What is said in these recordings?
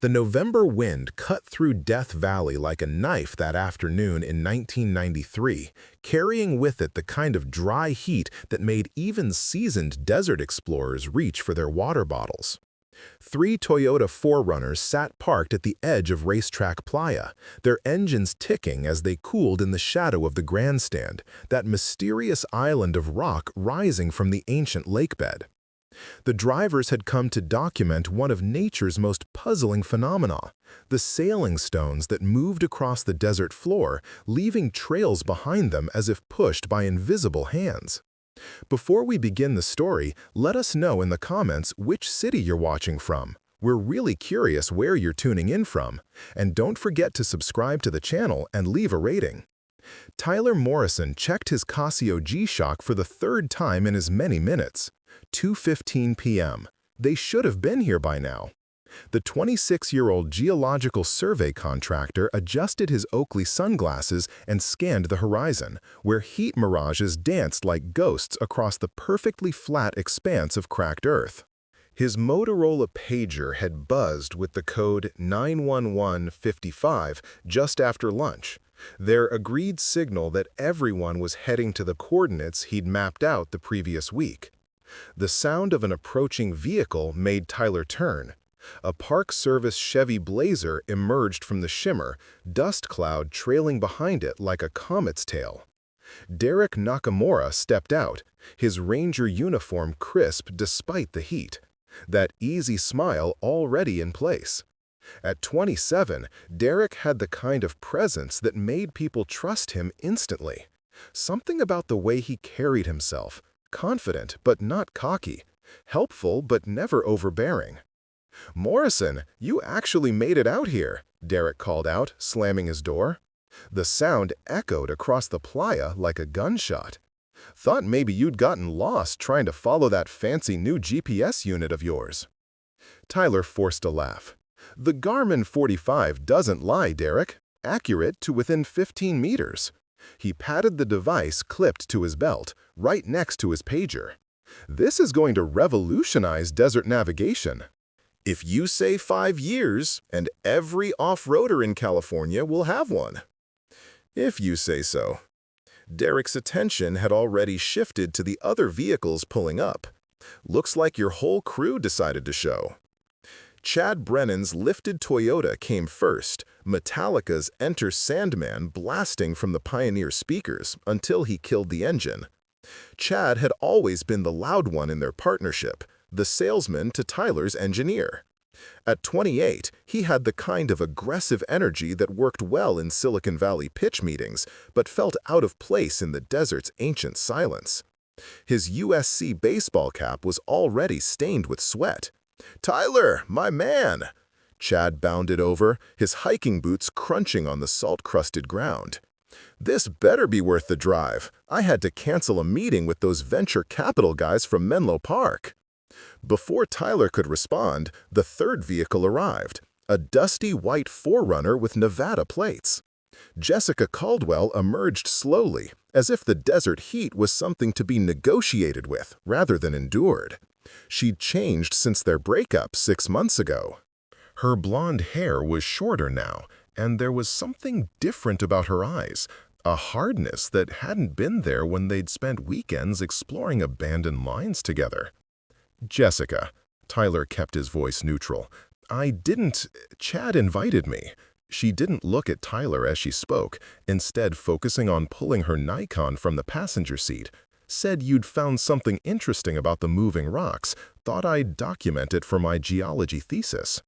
The November wind cut through Death Valley like a knife that afternoon in 1993, carrying with it the kind of dry heat that made even seasoned desert explorers reach for their water bottles. Three Toyota 4Runners sat parked at the edge of Racetrack Playa, their engines ticking as they cooled in the shadow of the grandstand, that mysterious island of rock rising from the ancient lakebed. The drivers had come to document one of nature's most puzzling phenomena, the sailing stones that moved across the desert floor, leaving trails behind them as if pushed by invisible hands. Before we begin the story, let us know in the comments which city you're watching from. We're really curious where you're tuning in from. And don't forget to subscribe to the channel and leave a rating. Tyler Morrison checked his Casio G-Shock for the third time in as many minutes. 2:15 p.m. They should have been here by now. The 26-year-old geological survey contractor adjusted his Oakley sunglasses and scanned the horizon, where heat mirages danced like ghosts across the perfectly flat expanse of cracked earth. His Motorola pager had buzzed with the code 91155 just after lunch, their agreed signal that everyone was heading to the coordinates he'd mapped out the previous week. The sound of an approaching vehicle made Tyler turn. A Park Service Chevy Blazer emerged from the shimmer, dust cloud trailing behind it like a comet's tail. Derek Nakamura stepped out, his Ranger uniform crisp despite the heat, that easy smile already in place. At 27, Derek had the kind of presence that made people trust him instantly. Something about the way he carried himself, confident but not cocky, helpful but never overbearing. "Morrison, you actually made it out here," Derek called out, slamming his door. The sound echoed across the playa like a gunshot. "Thought maybe you'd gotten lost trying to follow that fancy new GPS unit of yours." Tyler forced a laugh. "The Garmin 45 doesn't lie, Derek. Accurate to within 15 meters. He patted the device clipped to his belt, right next to his pager. "This is going to revolutionize desert navigation. If you say 5 years, and every off-roader in California will have one." "If you say so." Derek's attention had already shifted to the other vehicles pulling up. "Looks like your whole crew decided to show." Chad Brennan's lifted Toyota came first, Metallica's Enter Sandman blasting from the Pioneer speakers until he killed the engine. Chad had always been the loud one in their partnership, the salesman to Tyler's engineer. At 28, he had the kind of aggressive energy that worked well in Silicon Valley pitch meetings, but felt out of place in the desert's ancient silence. His USC baseball cap was already stained with sweat. "Tyler, my man!" Chad bounded over, his hiking boots crunching on the salt-crusted ground. "This better be worth the drive. I had to cancel a meeting with those venture capital guys from Menlo Park." Before Tyler could respond, the third vehicle arrived, a dusty white 4Runner with Nevada plates. Jessica Caldwell emerged slowly, as if the desert heat was something to be negotiated with rather than endured. She'd changed since their breakup 6 months ago. Her blonde hair was shorter now, and there was something different about her eyes, a hardness that hadn't been there when they'd spent weekends exploring abandoned lines together. "Jessica," Tyler kept his voice neutral. Chad invited me." She didn't look at Tyler as she spoke, instead focusing on pulling her Nikon from the passenger seat. "Said you'd found something interesting about the moving rocks, thought I'd document it for my geology thesis."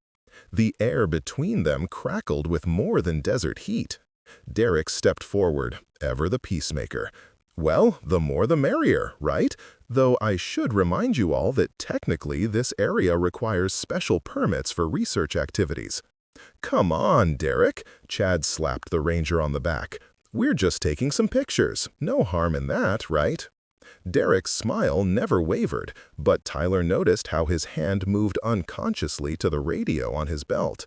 The air between them crackled with more than desert heat. Derek stepped forward, ever the peacemaker. "Well, the more the merrier, right? Though I should remind you all that technically this area requires special permits for research activities." "Come on, Derek," Chad slapped the Ranger on the back. "We're just taking some pictures. No harm in that, right?" Derek's smile never wavered, but Tyler noticed how his hand moved unconsciously to the radio on his belt.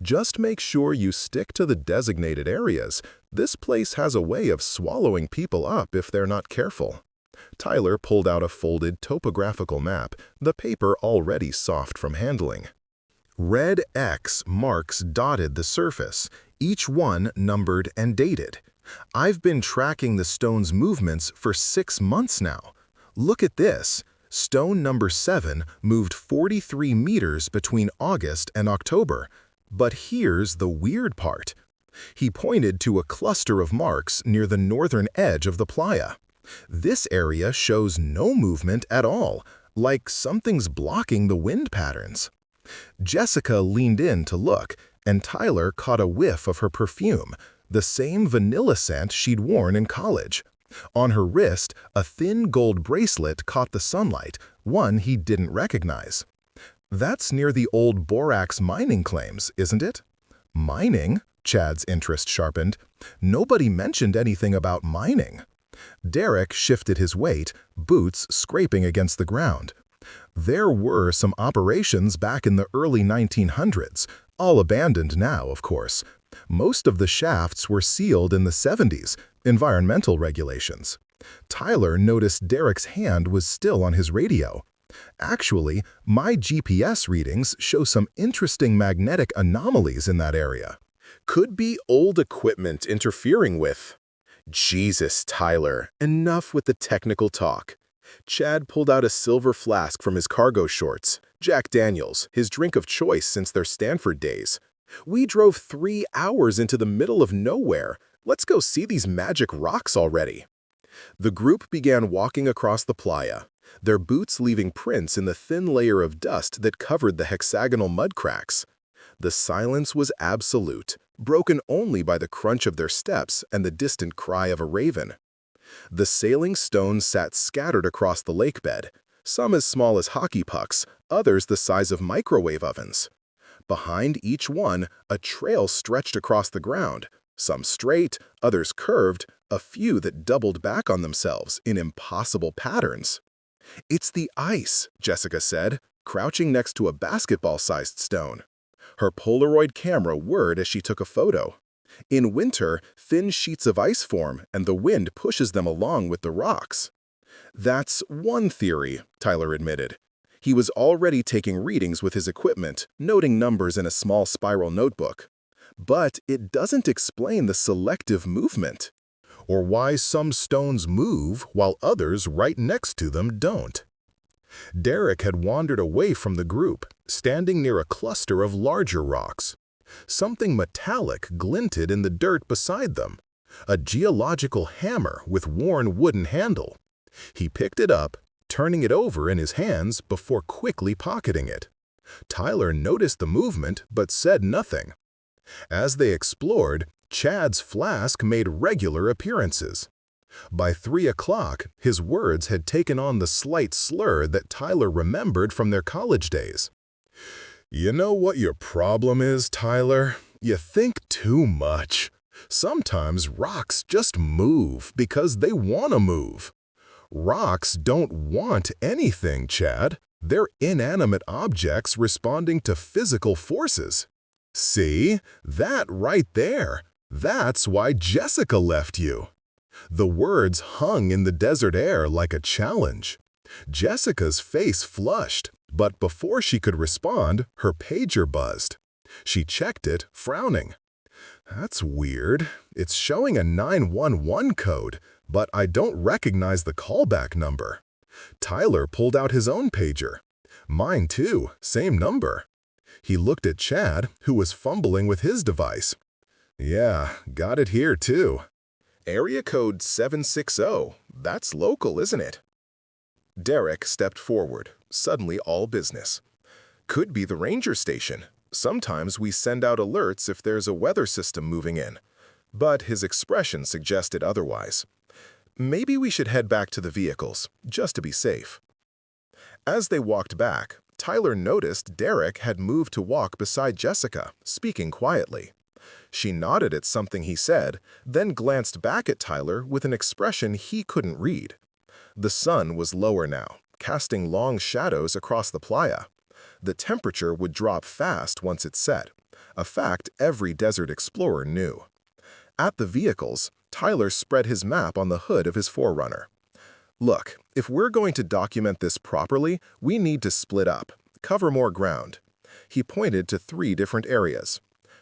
"Just make sure you stick to the designated areas. This place has a way of swallowing people up if they're not careful." Tyler pulled out a folded topographical map, the paper already soft from handling. Red X marks dotted the surface, each one numbered and dated. I've been tracking the stone's movements for 6 months now. Look at this. Stone number 7 moved 43 meters between August and October. But here's the weird part. He pointed to a cluster of marks near the northern edge of the playa. This area shows no movement at all, like something's blocking the wind patterns. Jessica leaned in to look, and Tyler caught a whiff of her perfume, the same vanilla scent she'd worn in college. On her wrist, a thin gold bracelet caught the sunlight, one he didn't recognize. That's near the old borax mining claims, isn't it? Mining? Chad's interest sharpened. Nobody mentioned anything about mining. Derek shifted his weight, boots scraping against the ground. There were some operations back in the early 1900s, all abandoned now, of course. Most of the shafts were sealed in the 70s, environmental regulations. Tyler noticed Derek's hand was still on his radio. Actually, my GPS readings show some interesting magnetic anomalies in that area. Could be old equipment interfering with. Jesus, Tyler, enough with the technical talk. Chad pulled out a silver flask from his cargo shorts, Jack Daniels, his drink of choice since their Stanford days. We drove 3 hours into the middle of nowhere. Let's go see these magic rocks already. The group began walking across the playa, their boots leaving prints in the thin layer of dust that covered the hexagonal mud cracks. The silence was absolute, broken only by the crunch of their steps and the distant cry of a raven. The sailing stones sat scattered across the lake bed, some as small as hockey pucks, others the size of microwave ovens. Behind each one, a trail stretched across the ground, some straight, others curved, a few that doubled back on themselves in impossible patterns. "It's the ice," Jessica said, crouching next to a basketball-sized stone. Her Polaroid camera whirred as she took a photo. In winter, thin sheets of ice form, and the wind pushes them along with the rocks. That's one theory, Tyler admitted. He was already taking readings with his equipment, noting numbers in a small spiral notebook. But it doesn't explain the selective movement. Or why some stones move while others right next to them don't. Derek had wandered away from the group, standing near a cluster of larger rocks. Something metallic glinted in the dirt beside them, a geological hammer with worn wooden handle. He picked it up, turning it over in his hands before quickly pocketing it. Tyler noticed the movement but said nothing. As they explored, Chad's flask made regular appearances. By 3 o'clock, his words had taken on the slight slur that Tyler remembered from their college days. "You know what your problem is, Tyler? You think too much. Sometimes rocks just move because they want to move. Rocks don't want anything, Chad. They're inanimate objects responding to physical forces. See? That right there. That's why Jessica left you." The words hung in the desert air like a challenge. Jessica's face flushed, but before she could respond, her pager buzzed. She checked it, frowning. "That's weird. It's showing a 911 code, but I don't recognize the callback number." Tyler pulled out his own pager. "Mine too, same number." He looked at Chad, who was fumbling with his device. "Yeah, got it here too. Area code 760. That's local, isn't it?" Derek stepped forward, suddenly all business. "Could be the ranger station. Sometimes we send out alerts if there's a weather system moving in." But his expression suggested otherwise. "Maybe we should head back to the vehicles, just to be safe." As they walked back, Tyler noticed Derek had moved to walk beside Jessica, speaking quietly. She nodded at something he said, then glanced back at Tyler with an expression he couldn't read. The sun was lower now, casting long shadows across the playa. The temperature would drop fast once it set, a fact every desert explorer knew. At the vehicles, Tyler spread his map on the hood of his Forerunner. "Look, if we're going to document this properly, we need to split up, cover more ground." He pointed to 3 different areas.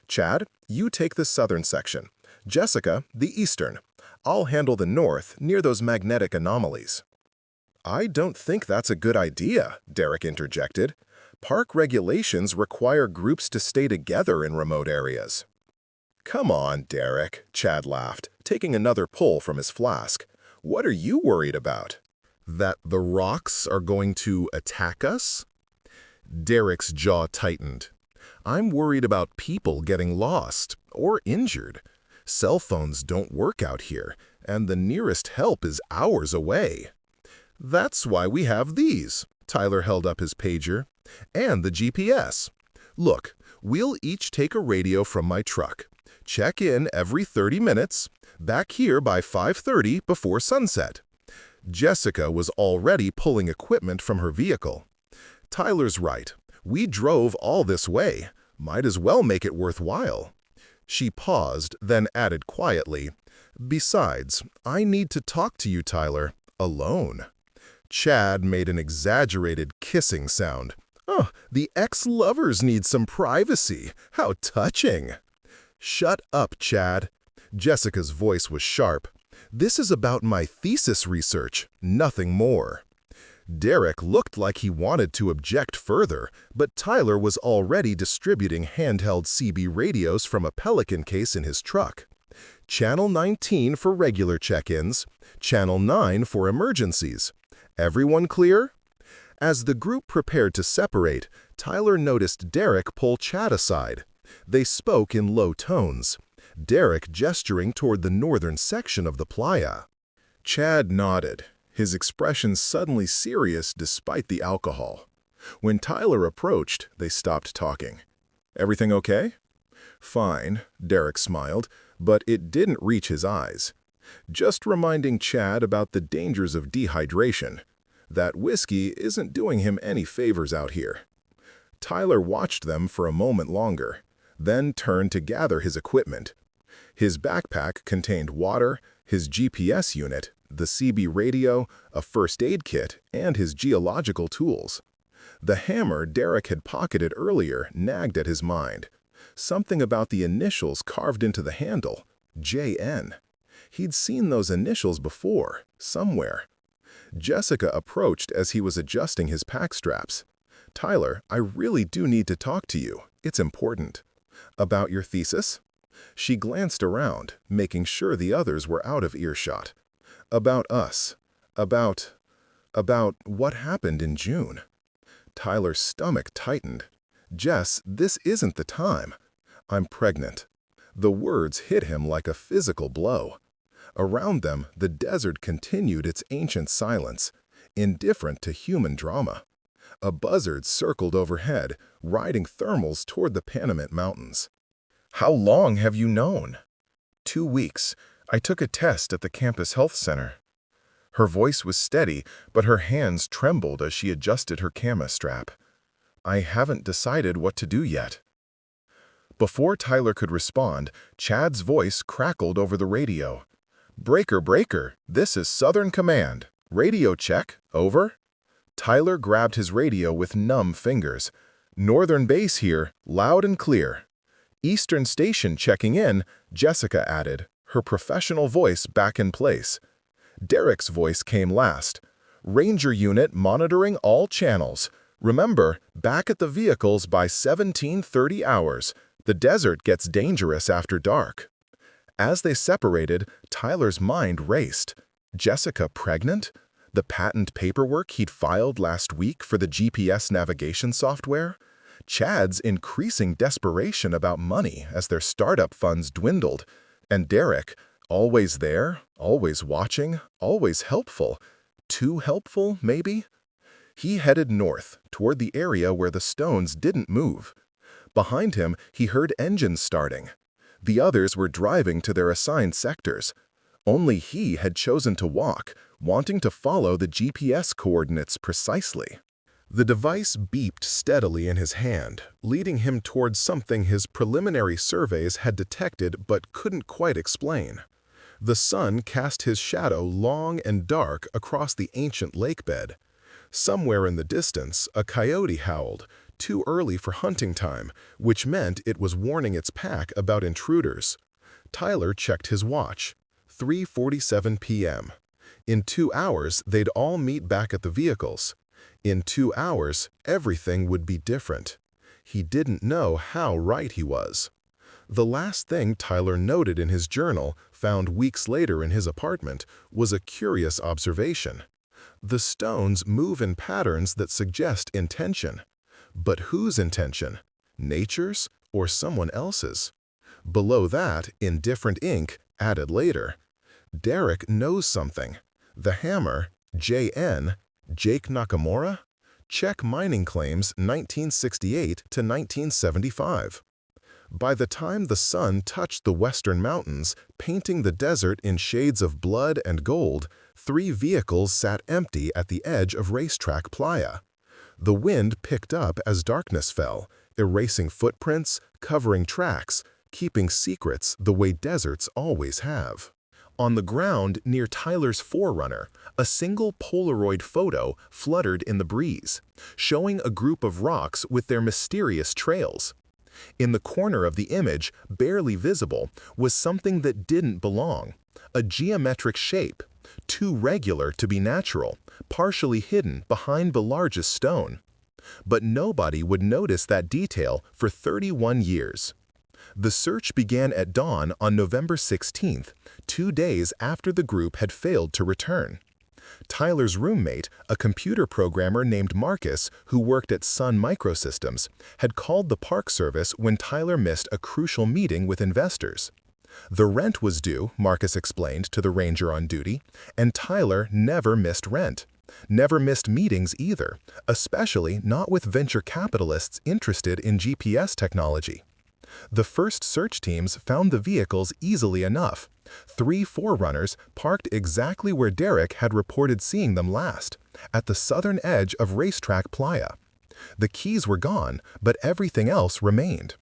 Chad, you take the southern section. Jessica, the eastern. I'll handle the north, near those magnetic anomalies. I don't think that's a good idea, Derek interjected. Park regulations require groups to stay together in remote areas. Come on, Derek, Chad laughed, taking another pull from his flask. What are you worried about? That the rocks are going to attack us? Derek's jaw tightened. I'm worried about people getting lost or injured. Cell phones don't work out here, and the nearest help is hours away. That's why we have these. Tyler held up his pager. And the GPS. Look, we'll each take a radio from my truck. Check in every 30 minutes. Back here by 5:30 before sunset. Jessica was already pulling equipment from her vehicle. Tyler's right. We drove all this way. Might as well make it worthwhile. She paused, then added quietly, Besides, I need to talk to you, Tyler, alone. Chad made an exaggerated kissing sound. Oh, the ex-lovers need some privacy. How touching. Shut up, Chad. Jessica's voice was sharp. This is about my thesis research, nothing more. Derek looked like he wanted to object further, but Tyler was already distributing handheld CB radios from a Pelican case in his truck. Channel 19 for regular check-ins, Channel 9 for emergencies. Everyone clear? As the group prepared to separate, Tyler noticed Derek pull Chad aside. They spoke in low tones, Derek gesturing toward the northern section of the playa. Chad nodded, his expression suddenly serious despite the alcohol. When Tyler approached, they stopped talking. Everything okay? Fine, Derek smiled, but it didn't reach his eyes. Just reminding Chad about the dangers of dehydration. That whiskey isn't doing him any favors out here. Tyler watched them for a moment longer, then turned to gather his equipment. His backpack contained water, his GPS unit, the CB radio, a first aid kit, and his geological tools. The hammer Derek had pocketed earlier nagged at his mind. Something about the initials carved into the handle, JN. He'd seen those initials before, somewhere. Jessica approached as he was adjusting his pack straps. Tyler, I really do need to talk to you. It's important. About your thesis? She glanced around, making sure the others were out of earshot. About us. About what happened in June. Tyler's stomach tightened. Jess, this isn't the time. I'm pregnant. The words hit him like a physical blow. Around them, the desert continued its ancient silence, indifferent to human drama. A buzzard circled overhead, riding thermals toward the Panamint Mountains. How long have you known? 2 weeks. I took a test at the campus health center. Her voice was steady, but her hands trembled as she adjusted her camera strap. I haven't decided what to do yet. Before Tyler could respond, Chad's voice crackled over the radio. Breaker, breaker, this is Southern Command. Radio check, over. Tyler grabbed his radio with numb fingers. Northern base here, loud and clear. Eastern station checking in, Jessica added, her professional voice back in place. Derek's voice came last. Ranger unit monitoring all channels. Remember, back at the vehicles by 17:30 hours. The desert gets dangerous after dark. As they separated, Tyler's mind raced. Jessica pregnant? The patent paperwork he'd filed last week for the GPS navigation software? Chad's increasing desperation about money as their startup funds dwindled. And Derek, always there, always watching, always helpful. Too helpful, maybe? He headed north, toward the area where the stones didn't move. Behind him, he heard engines starting. The others were driving to their assigned sectors. Only he had chosen to walk, wanting to follow the GPS coordinates precisely. The device beeped steadily in his hand, leading him towards something his preliminary surveys had detected but couldn't quite explain. The sun cast his shadow long and dark across the ancient lake bed. Somewhere in the distance, a coyote howled, too early for hunting time, which meant it was warning its pack about intruders. Tyler checked his watch. 3:47 p.m. In 2 hours, they'd all meet back at the vehicles. In 2 hours, everything would be different. He didn't know how right he was. The last thing Tyler noted in his journal, found weeks later in his apartment, was a curious observation. The stones move in patterns that suggest intention. But whose intention? Nature's or someone else's? Below that, in different ink, added later. Derek knows something. The hammer, JN, Jake Nakamura? Check mining claims 1968 to 1975. By the time the sun touched the western mountains, painting the desert in shades of blood and gold, 3 vehicles sat empty at the edge of Racetrack Playa. The wind picked up as darkness fell, erasing footprints, covering tracks, keeping secrets the way deserts always have. On the ground near Tyler's Forerunner, a single Polaroid photo fluttered in the breeze, showing a group of rocks with their mysterious trails. In the corner of the image, barely visible, was something that didn't belong, a geometric shape, too regular to be natural, partially hidden behind the largest stone. But nobody would notice that detail for 31 years. The search began at dawn on November 16th, 2 days after the group had failed to return. Tyler's roommate, a computer programmer named Marcus who worked at Sun Microsystems, had called the Park Service when Tyler missed a crucial meeting with investors. The rent was due, Marcus explained to the ranger on duty, and Tyler never missed rent. Never missed meetings either, especially not with venture capitalists interested in GPS technology. The first search teams found the vehicles easily enough. 3 Forerunners parked exactly where Derek had reported seeing them last, at the southern edge of Racetrack Playa. The keys were gone, but everything else remained.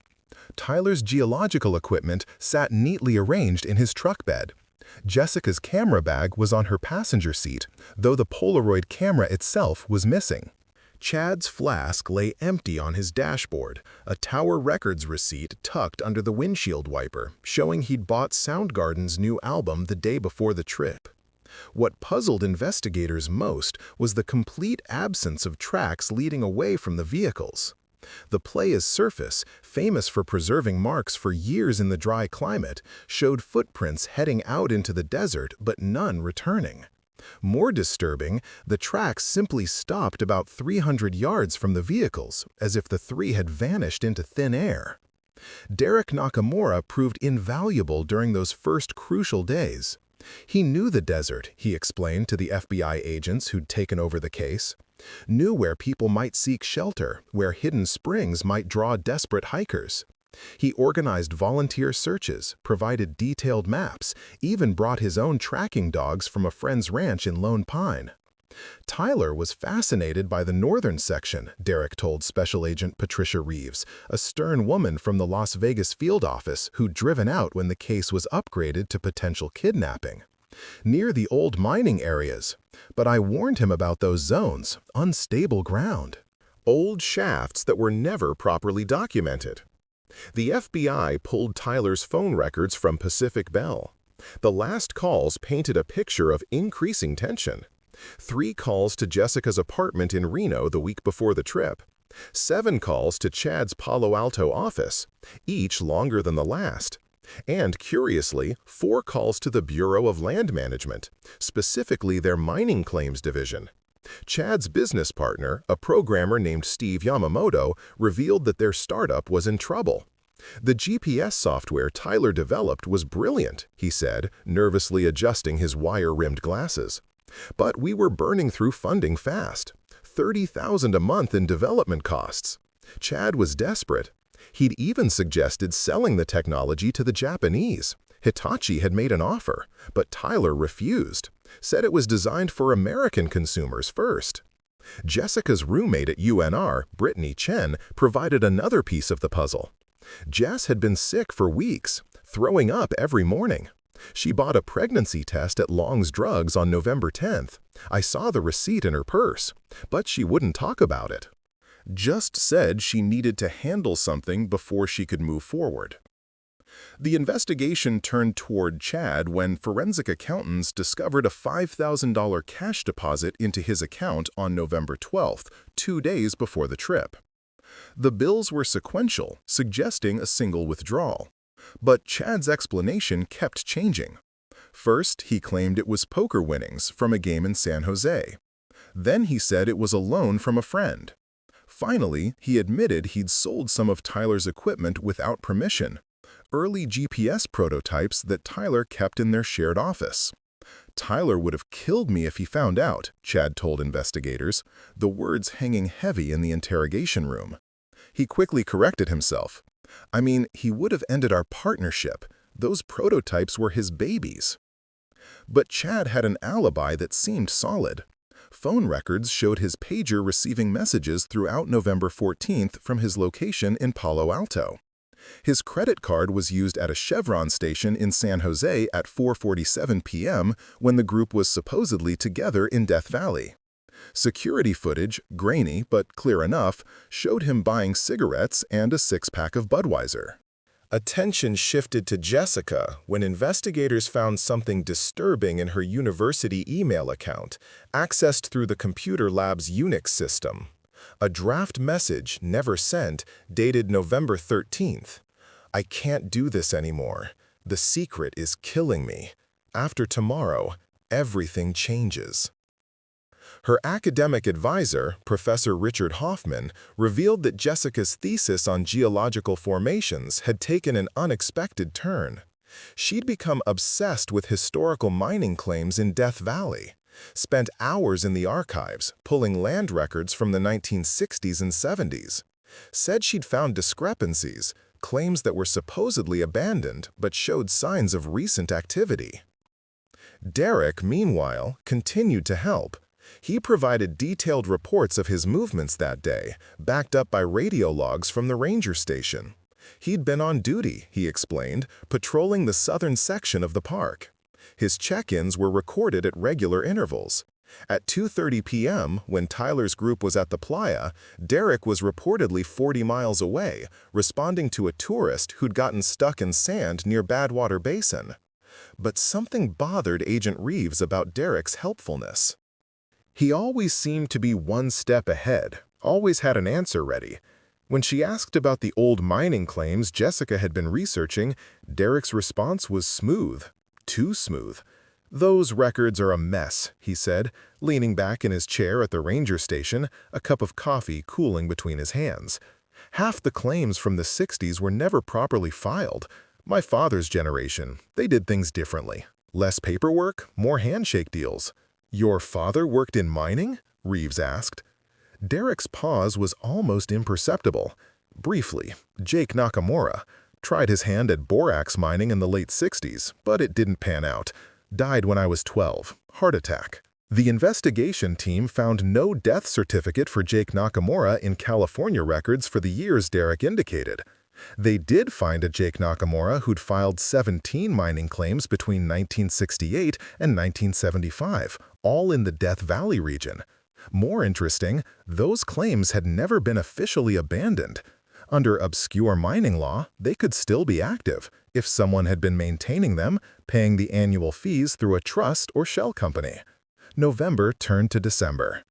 Tyler's geological equipment sat neatly arranged in his truck bed. Jessica's camera bag was on her passenger seat, though the Polaroid camera itself was missing. Chad's flask lay empty on his dashboard, a Tower Records receipt tucked under the windshield wiper, showing he'd bought Soundgarden's new album the day before the trip. What puzzled investigators most was the complete absence of tracks leading away from the vehicles. The playa's surface, famous for preserving marks for years in the dry climate, showed footprints heading out into the desert but none returning. More disturbing, the tracks simply stopped about 300 yards from the vehicles, as if the 3 had vanished into thin air. Derek Nakamura proved invaluable during those first crucial days. He knew the desert, he explained to the FBI agents who'd taken over the case. Knew where people might seek shelter, where hidden springs might draw desperate hikers. He organized volunteer searches, provided detailed maps, even brought his own tracking dogs from a friend's ranch in Lone Pine. Tyler was fascinated by the northern section, Derek told Special Agent Patricia Reeves, a stern woman from the Las Vegas field office who'd driven out when the case was upgraded to potential kidnapping. Near the old mining areas. But I warned him about those zones, unstable ground. Old shafts that were never properly documented. The FBI pulled Tyler's phone records from Pacific Bell. The last calls painted a picture of increasing tension. 3 calls to Jessica's apartment in Reno the week before the trip. 7 calls to Chad's Palo Alto office, each longer than the last. And, curiously, 4 calls to the Bureau of Land Management, specifically their mining claims division. Chad's business partner, a programmer named Steve Yamamoto, revealed that their startup was in trouble. The GPS software Tyler developed was brilliant, he said, nervously adjusting his wire-rimmed glasses. But we were burning through funding fast. $30,000 a month in development costs. Chad was desperate. He'd even suggested selling the technology to the Japanese. Hitachi had made an offer, but Tyler refused, said it was designed for American consumers first. Jessica's roommate at UNR, Brittany Chen, provided another piece of the puzzle. Jess had been sick for weeks, throwing up every morning. She bought a pregnancy test at Long's Drugs on November 10th. I saw the receipt in her purse, but she wouldn't talk about it. just said she needed to handle something before she could move forward. The investigation turned toward Chad when forensic accountants discovered a $5,000 cash deposit into his account on November 12th, 2 days before the trip. The bills were sequential, suggesting a single withdrawal. But Chad's explanation kept changing. First, he claimed it was poker winnings from a game in San Jose. Then he said it was a loan from a friend. Finally, he admitted he'd sold some of Tyler's equipment without permission, early GPS prototypes that Tyler kept in their shared office. Tyler would have killed me if he found out, Chad told investigators, the words hanging heavy in the interrogation room. He quickly corrected himself. I mean, he would have ended our partnership. Those prototypes were his babies. But Chad had an alibi that seemed solid. Phone records showed his pager receiving messages throughout November 14th from his location in Palo Alto. His credit card was used at a Chevron station in San Jose at 4:47 p.m. when the group was supposedly together in Death Valley. Security footage, grainy but clear enough, showed him buying cigarettes and a six-pack of Budweiser. Attention shifted to Jessica when investigators found something disturbing in her university email account, accessed through the computer lab's Unix system. A draft message, never sent, dated November 13th. I can't do this anymore. The secret is killing me. After tomorrow, everything changes. Her academic advisor, Professor Richard Hoffman, revealed that Jessica's thesis on geological formations had taken an unexpected turn. She'd become obsessed with historical mining claims in Death Valley, spent hours in the archives, pulling land records from the 1960s and 70s. Said she'd found discrepancies, claims that were supposedly abandoned but showed signs of recent activity. Derek, meanwhile, continued to help. He provided detailed reports of his movements that day, backed up by radio logs from the ranger station. He'd been on duty, he explained, patrolling the southern section of the park. His check-ins were recorded at regular intervals. At 2:30 p.m., when Tyler's group was at the playa, Derek was reportedly 40 miles away, responding to a tourist who'd gotten stuck in sand near Badwater Basin. But something bothered Agent Reeves about Derek's helpfulness. He always seemed to be one step ahead, always had an answer ready. When she asked about the old mining claims Jessica had been researching, Derek's response was smooth, too smooth. Those records are a mess, he said, leaning back in his chair at the ranger station, a cup of coffee cooling between his hands. Half the claims from the 60s were never properly filed. My father's generation, they did things differently. Less paperwork, more handshake deals. Your father worked in mining? Reeves asked. Derek's pause was almost imperceptible. Briefly, Jake Nakamura tried his hand at borax mining in the late 60s, but it didn't pan out. Died when I was 12. Heart attack. The investigation team found no death certificate for Jake Nakamura in California records for the years Derek indicated. They did find a Jake Nakamura who'd filed 17 mining claims between 1968 and 1975, all in the Death Valley region. More interesting, those claims had never been officially abandoned. Under obscure mining law, they could still be active if someone had been maintaining them, paying the annual fees through a trust or shell company. November turned to December.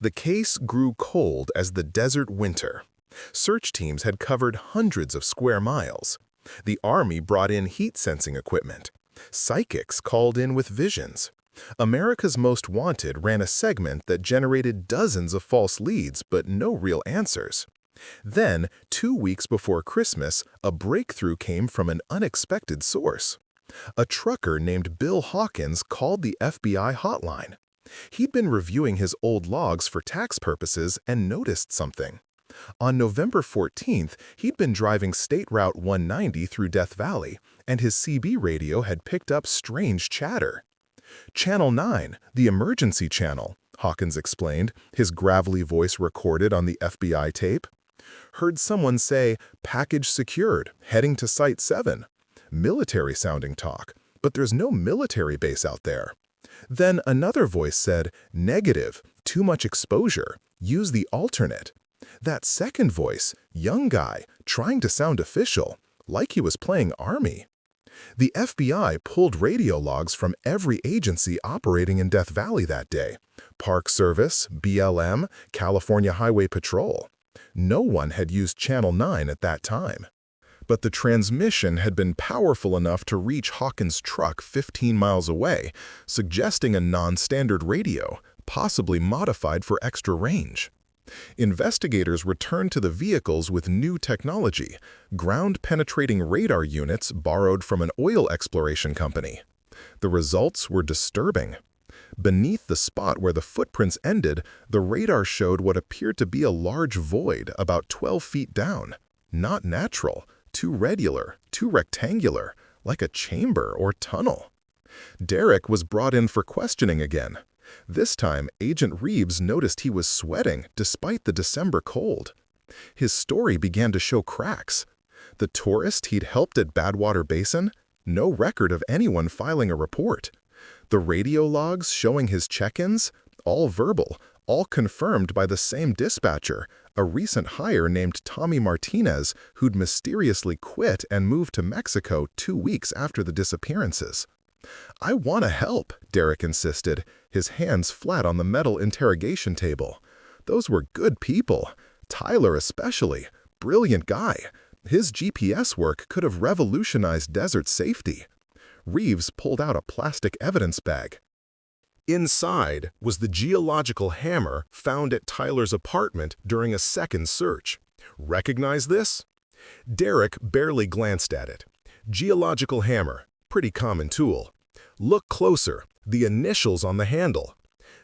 The case grew cold as the desert winter. Search teams had covered hundreds of square miles. The Army brought in heat-sensing equipment. Psychics called in with visions. America's Most Wanted ran a segment that generated dozens of false leads but no real answers. Then, 2 weeks before Christmas, a breakthrough came from an unexpected source. A trucker named Bill Hawkins called the FBI hotline. He'd been reviewing his old logs for tax purposes and noticed something. On November 14th, he'd been driving State Route 190 through Death Valley, and his CB radio had picked up strange chatter. Channel 9, the emergency channel, Hawkins explained, his gravelly voice recorded on the FBI tape. Heard someone say, package secured, heading to Site 7. Military-sounding talk, but there's no military base out there. Then another voice said, negative, too much exposure, use the alternate. That second voice, young guy, trying to sound official, like he was playing Army. The FBI pulled radio logs from every agency operating in Death Valley that day: Park Service, BLM, California Highway Patrol. No one had used Channel 9 at that time. But the transmission had been powerful enough to reach Hawkins' truck 15 miles away, suggesting a non-standard radio, possibly modified for extra range. Investigators returned to the vehicles with new technology, ground-penetrating radar units borrowed from an oil exploration company. The results were disturbing. Beneath the spot where the footprints ended, the radar showed what appeared to be a large void about 12 feet down. Not natural, too regular, too rectangular, like a chamber or tunnel. Derek was brought in for questioning again. This time, Agent Reeves noticed he was sweating despite the December cold. His story began to show cracks. The tourist he'd helped at Badwater Basin? No record of anyone filing a report. The radio logs showing his check-ins? All verbal, all confirmed by the same dispatcher, a recent hire named Tommy Martinez, who'd mysteriously quit and moved to Mexico 2 weeks after the disappearances. "I want to help," Derek insisted, his hands flat on the metal interrogation table. "Those were good people. Tyler especially. Brilliant guy. His GPS work could have revolutionized desert safety." Reeves pulled out a plastic evidence bag. Inside was the geological hammer found at Tyler's apartment during a second search. Recognize this? Derek barely glanced at it. Geological hammer, pretty common tool. Look closer, the initials on the handle.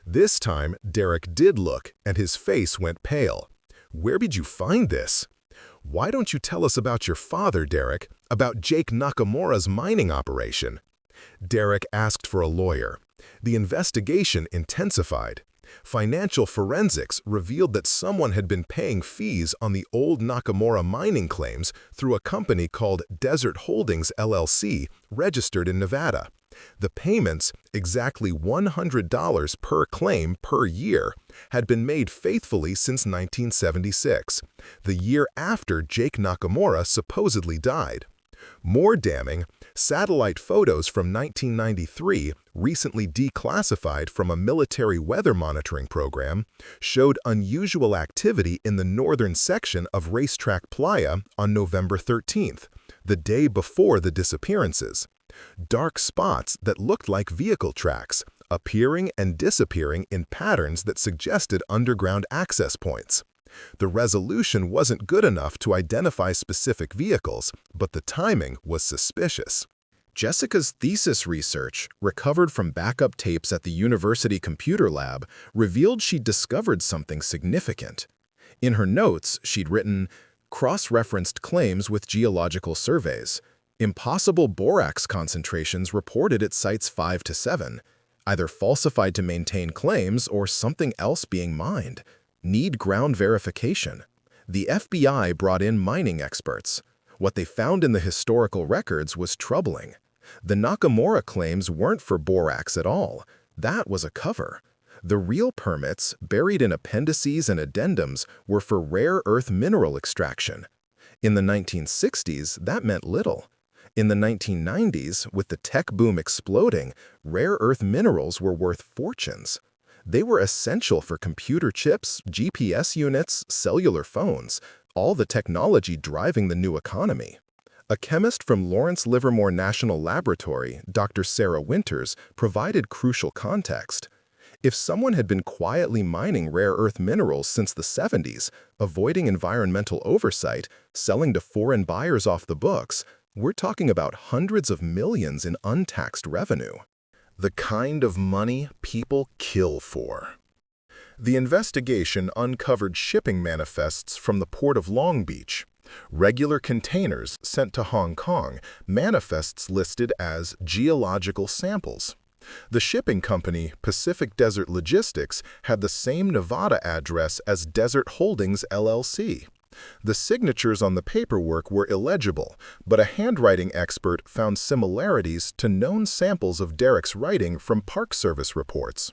This time, Derek did look, and his face went pale. "Where did you find this?" "Why don't you tell us about your father, Derek, about Jake Nakamura's mining operation?" Derek asked for a lawyer. The investigation intensified. Financial forensics revealed that someone had been paying fees on the old Nakamura mining claims through a company called Desert Holdings LLC, registered in Nevada. The payments, exactly $100 per claim per year, had been made faithfully since 1976, the year after Jake Nakamura supposedly died. More damning, satellite photos from 1993, recently declassified from a military weather monitoring program, showed unusual activity in the northern section of Racetrack Playa on November 13th, the day before the disappearances. Dark spots that looked like vehicle tracks, appearing and disappearing in patterns that suggested underground access points. The resolution wasn't good enough to identify specific vehicles, but the timing was suspicious. Jessica's thesis research, recovered from backup tapes at the university computer lab, revealed she'd discovered something significant. In her notes, she'd written, "Cross-referenced claims with geological surveys. Impossible borax concentrations reported at sites 5 to 7, either falsified to maintain claims or something else being mined. Need ground verification." The FBI brought in mining experts. What they found in the historical records was troubling. The Nakamura claims weren't for borax at all. That was a cover. The real permits, buried in appendices and addendums, were for rare earth mineral extraction. In the 1960s, that meant little. In the 1990s, with the tech boom exploding, rare earth minerals were worth fortunes. They were essential for computer chips, GPS units, cellular phones, all the technology driving the new economy. A chemist from Lawrence Livermore National Laboratory, Dr. Sarah Winters, provided crucial context. If someone had been quietly mining rare earth minerals since the 70s, avoiding environmental oversight, selling to foreign buyers off the books, we're talking about hundreds of millions in untaxed revenue. The kind of money people kill for. The investigation uncovered shipping manifests from the port of Long Beach. Regular containers sent to Hong Kong, manifests listed as geological samples. The shipping company, Pacific Desert Logistics, had the same Nevada address as Desert Holdings LLC. The signatures on the paperwork were illegible, but a handwriting expert found similarities to known samples of Derek's writing from Park Service reports.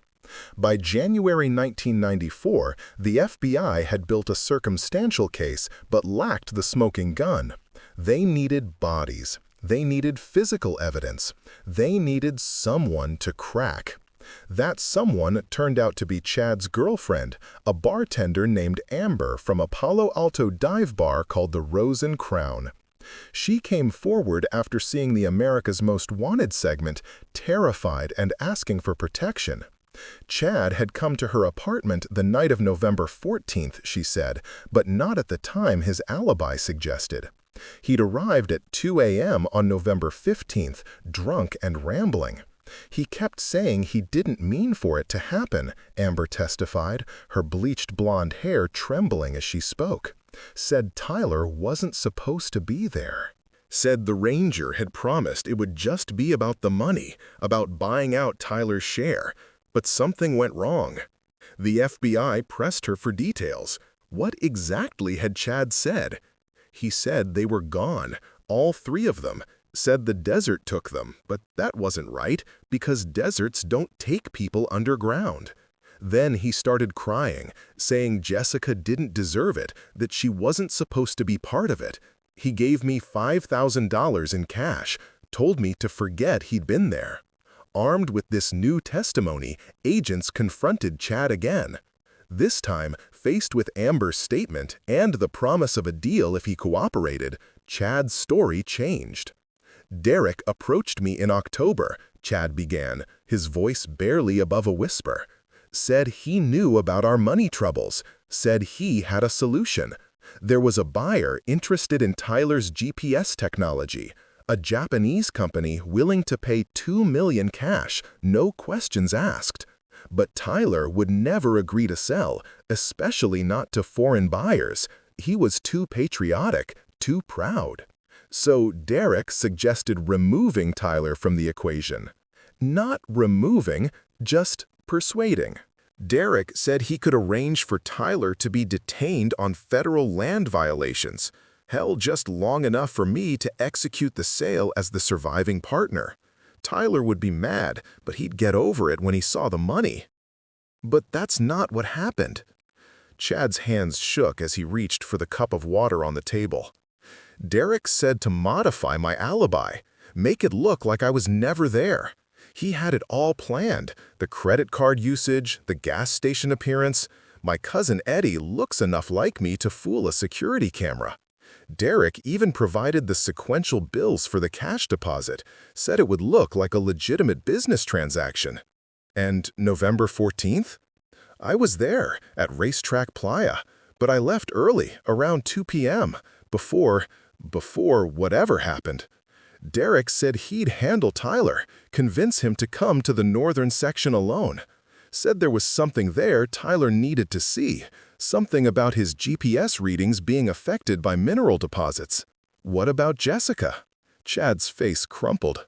By January 1994, the FBI had built a circumstantial case but lacked the smoking gun. They needed bodies. They needed physical evidence. They needed someone to crack. That someone turned out to be Chad's girlfriend, a bartender named Amber from a Palo Alto dive bar called the Rose and Crown. She came forward after seeing the America's Most Wanted segment, terrified and asking for protection. Chad had come to her apartment the night of November 14th, she said, but not at the time his alibi suggested. He'd arrived at 2 a.m. on November 15th, drunk and rambling. He kept saying he didn't mean for it to happen, Amber testified, her bleached blonde hair trembling as she spoke. Said Tyler wasn't supposed to be there. Said the ranger had promised it would just be about the money, about buying out Tyler's share. But something went wrong. The FBI pressed her for details. What exactly had Chad said? He said they were gone, all three of them. Said the desert took them, but that wasn't right, because deserts don't take people underground. Then he started crying, saying Jessica didn't deserve it, that she wasn't supposed to be part of it. He gave me $5,000 in cash, told me to forget he'd been there. Armed with this new testimony, agents confronted Chad again. This time, faced with Amber's statement and the promise of a deal if he cooperated, Chad's story changed. Derek approached me in October, Chad began, his voice barely above a whisper. Said he knew about our money troubles, said he had a solution. There was a buyer interested in Tyler's GPS technology, a Japanese company willing to pay $2 million cash, no questions asked. But Tyler would never agree to sell, especially not to foreign buyers. He was too patriotic, too proud. So Derek suggested removing Tyler from the equation. Not removing, just persuading. Derek said he could arrange for Tyler to be detained on federal land violations, hell, just long enough for me to execute the sale as the surviving partner. Tyler would be mad, but he'd get over it when he saw the money. But that's not what happened. Chad's hands shook as he reached for the cup of water on the table. Derek said to modify my alibi, make it look like I was never there. He had it all planned, the credit card usage, the gas station appearance. My cousin Eddie looks enough like me to fool a security camera. Derek even provided the sequential bills for the cash deposit, said it would look like a legitimate business transaction. And November 14th? I was there, at Racetrack Playa, but I left early, around 2 p.m., before whatever happened. Derek said he'd handle Tyler, convince him to come to the northern section alone. Said there was something there Tyler needed to see, something about his GPS readings being affected by mineral deposits. What about Jessica? Chad's face crumpled.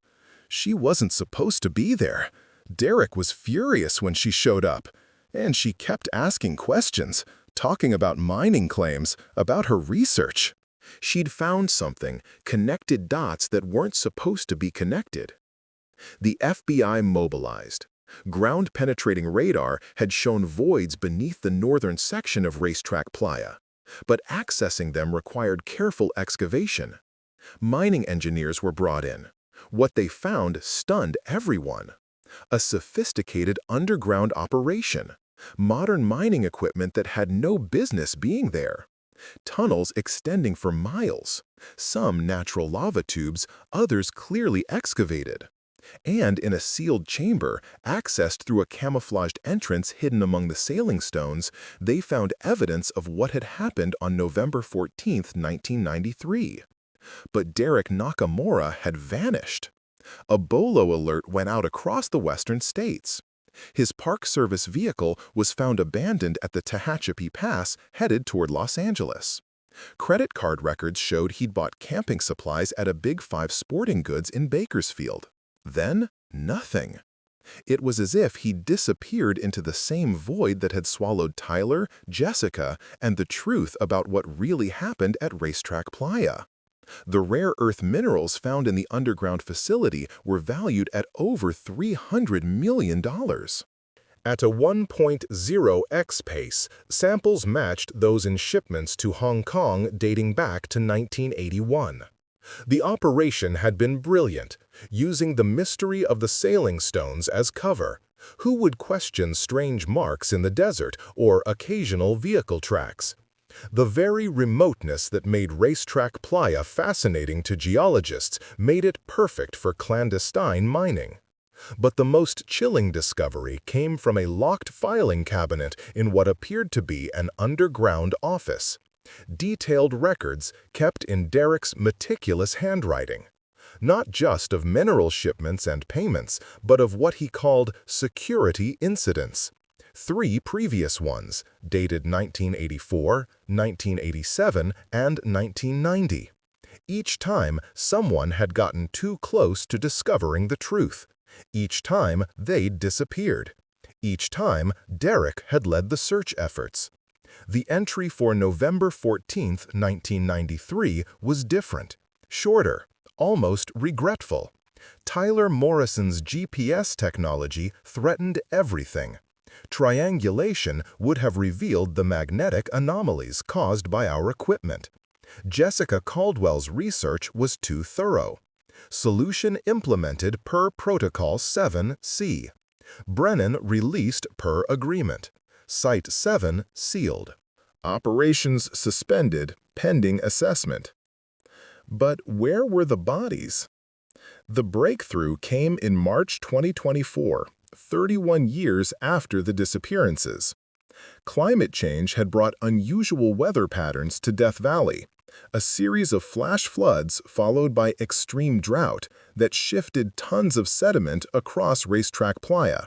She wasn't supposed to be there. Derek was furious when she showed up, and she kept asking questions, talking about mining claims, about her research. She'd found something, connected dots that weren't supposed to be connected. The FBI mobilized. Ground-penetrating radar had shown voids beneath the northern section of Racetrack Playa, but accessing them required careful excavation. Mining engineers were brought in. What they found stunned everyone. A sophisticated underground operation, modern mining equipment that had no business being there. Tunnels extending for miles, some natural lava tubes, others clearly excavated. And in a sealed chamber, accessed through a camouflaged entrance hidden among the sailing stones, they found evidence of what had happened on November 14, 1993. But Derek Nakamura had vanished. A BOLO alert went out across the western states. His Park Service vehicle was found abandoned at the Tehachapi Pass, headed toward Los Angeles. Credit card records showed he'd bought camping supplies at a Big Five sporting goods in Bakersfield. Then, nothing. It was as if he'd disappeared into the same void that had swallowed Tyler, Jessica, and the truth about what really happened at Racetrack Playa. The rare earth minerals found in the underground facility were valued at over $300 million. At a 1.0x pace, samples matched those in shipments to Hong Kong dating back to 1981. The operation had been brilliant, using the mystery of the sailing stones as cover. Who would question strange marks in the desert or occasional vehicle tracks? The very remoteness that made Racetrack Playa fascinating to geologists made it perfect for clandestine mining. But the most chilling discovery came from a locked filing cabinet in what appeared to be an underground office. Detailed records kept in Derek's meticulous handwriting, not just of mineral shipments and payments, but of what he called security incidents. 3 previous ones, dated 1984, 1987, and 1990. Each time, someone had gotten too close to discovering the truth. Each time, they'd disappeared. Each time, Derek had led the search efforts. The entry for November 14, 1993 was different, shorter, almost regretful. Tyler Morrison's GPS technology threatened everything. Triangulation would have revealed the magnetic anomalies caused by our equipment. Jessica Caldwell's research was too thorough. Solution implemented per Protocol 7C. Brennan released per agreement. Site 7 sealed. Operations suspended, pending assessment. But where were the bodies? The breakthrough came in March 2024, 31 years after the disappearances. Climate change had brought unusual weather patterns to Death Valley, a series of flash floods followed by extreme drought that shifted tons of sediment across Racetrack Playa.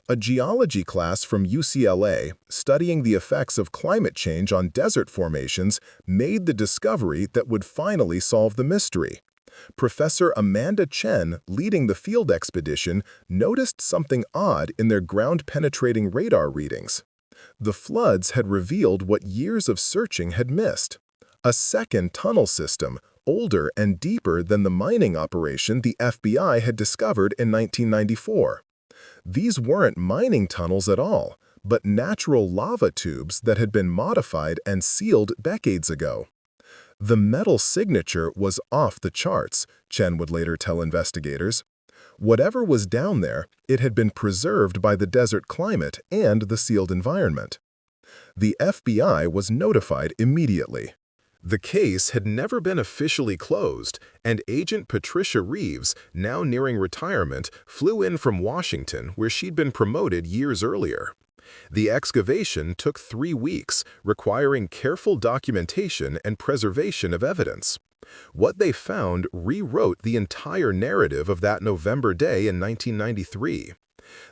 A geology class from UCLA, studying the effects of climate change on desert formations, made the discovery that would finally solve the mystery. Professor Amanda Chen, leading the field expedition, noticed something odd in their ground-penetrating radar readings. The floods had revealed what years of searching had missed. A second tunnel system, older and deeper than the mining operation the FBI had discovered in 1994. These weren't mining tunnels at all, but natural lava tubes that had been modified and sealed decades ago. The metal signature was off the charts, Chen would later tell investigators. Whatever was down there, it had been preserved by the desert climate and the sealed environment. The FBI was notified immediately. The case had never been officially closed, and Agent Patricia Reeves, now nearing retirement, flew in from Washington, where she'd been promoted years earlier. The excavation took 3 weeks, requiring careful documentation and preservation of evidence. What they found rewrote the entire narrative of that November day in 1993.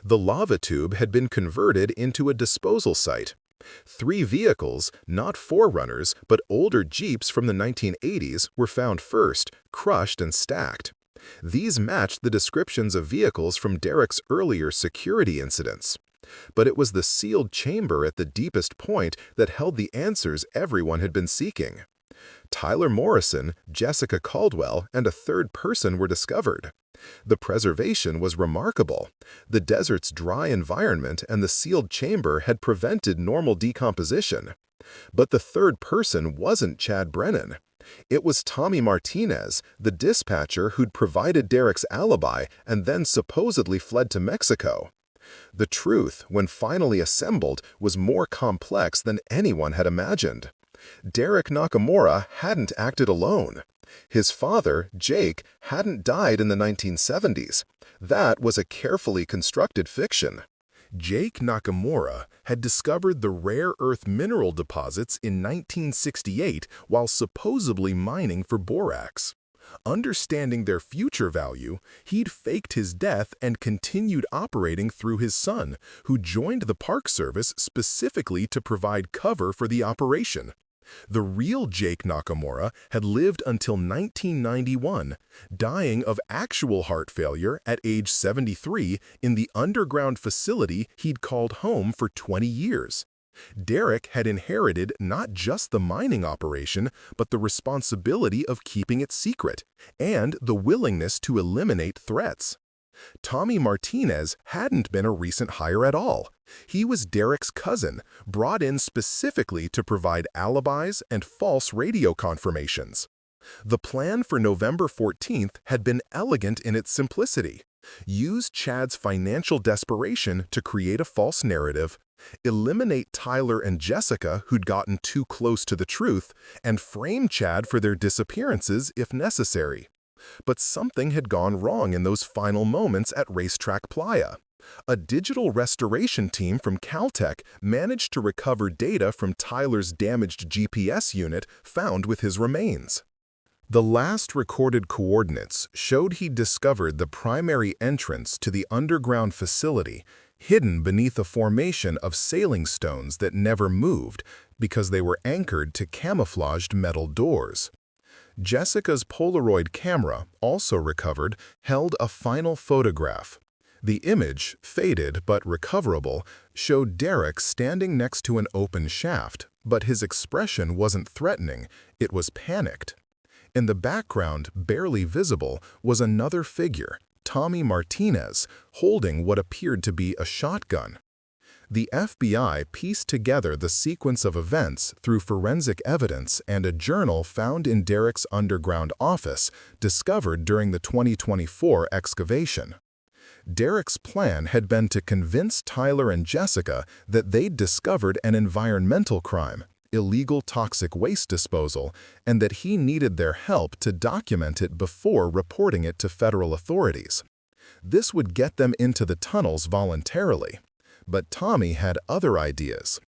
The lava tube had been converted into a disposal site. 3 vehicles, not Forerunners, but older Jeeps from the 1980s, were found first, crushed and stacked. These matched the descriptions of vehicles from Derek's earlier security incidents. But it was the sealed chamber at the deepest point that held the answers everyone had been seeking. Tyler Morrison, Jessica Caldwell, and a third person were discovered. The preservation was remarkable. The desert's dry environment and the sealed chamber had prevented normal decomposition. But the third person wasn't Chad Brennan. It was Tommy Martinez, the dispatcher who'd provided Derek's alibi and then supposedly fled to Mexico. The truth, when finally assembled, was more complex than anyone had imagined. Derek Nakamura hadn't acted alone. His father, Jake, hadn't died in the 1970s. That was a carefully constructed fiction. Jake Nakamura had discovered the rare earth mineral deposits in 1968 while supposedly mining for borax. Understanding their future value, he'd faked his death and continued operating through his son, who joined the Park Service specifically to provide cover for the operation. The real Jake Nakamura had lived until 1991, dying of actual heart failure at age 73 in the underground facility he'd called home for 20 years. Derek had inherited not just the mining operation, but the responsibility of keeping it secret and the willingness to eliminate threats. Tommy Martinez hadn't been a recent hire at all. He was Derek's cousin, brought in specifically to provide alibis and false radio confirmations. The plan for November 14th had been elegant in its simplicity. Use Chad's financial desperation to create a false narrative, eliminate Tyler and Jessica who'd gotten too close to the truth, and frame Chad for their disappearances if necessary. But something had gone wrong in those final moments at Racetrack Playa. A digital restoration team from Caltech managed to recover data from Tyler's damaged GPS unit found with his remains. The last recorded coordinates showed he'd discovered the primary entrance to the underground facility, hidden beneath a formation of sailing stones that never moved because they were anchored to camouflaged metal doors. Jessica's Polaroid camera, also recovered, held a final photograph. The image, faded but recoverable, showed Derek standing next to an open shaft, but his expression wasn't threatening, it was panicked. In the background, barely visible, was another figure, Tommy Martinez, holding what appeared to be a shotgun. The FBI pieced together the sequence of events through forensic evidence and a journal found in Derek's underground office, discovered during the 2024 excavation. Derek's plan had been to convince Tyler and Jessica that they'd discovered an environmental crime, illegal toxic waste disposal, and that he needed their help to document it before reporting it to federal authorities. This would get them into the tunnels voluntarily. But Tommy had other ideas.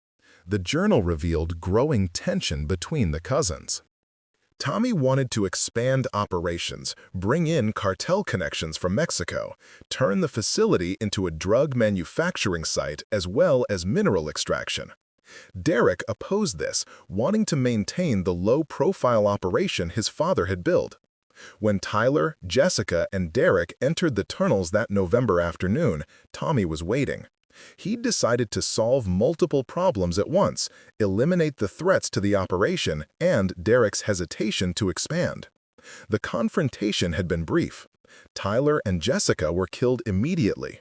The journal revealed growing tension between the cousins. Tommy wanted to expand operations, bring in cartel connections from Mexico, turn the facility into a drug manufacturing site as well as mineral extraction. Derek opposed this, wanting to maintain the low-profile operation his father had built. When Tyler, Jessica, and Derek entered the tunnels that November afternoon, Tommy was waiting. He'd decided to solve multiple problems at once, eliminate the threats to the operation and Derek's hesitation to expand. The confrontation had been brief. Tyler and Jessica were killed immediately.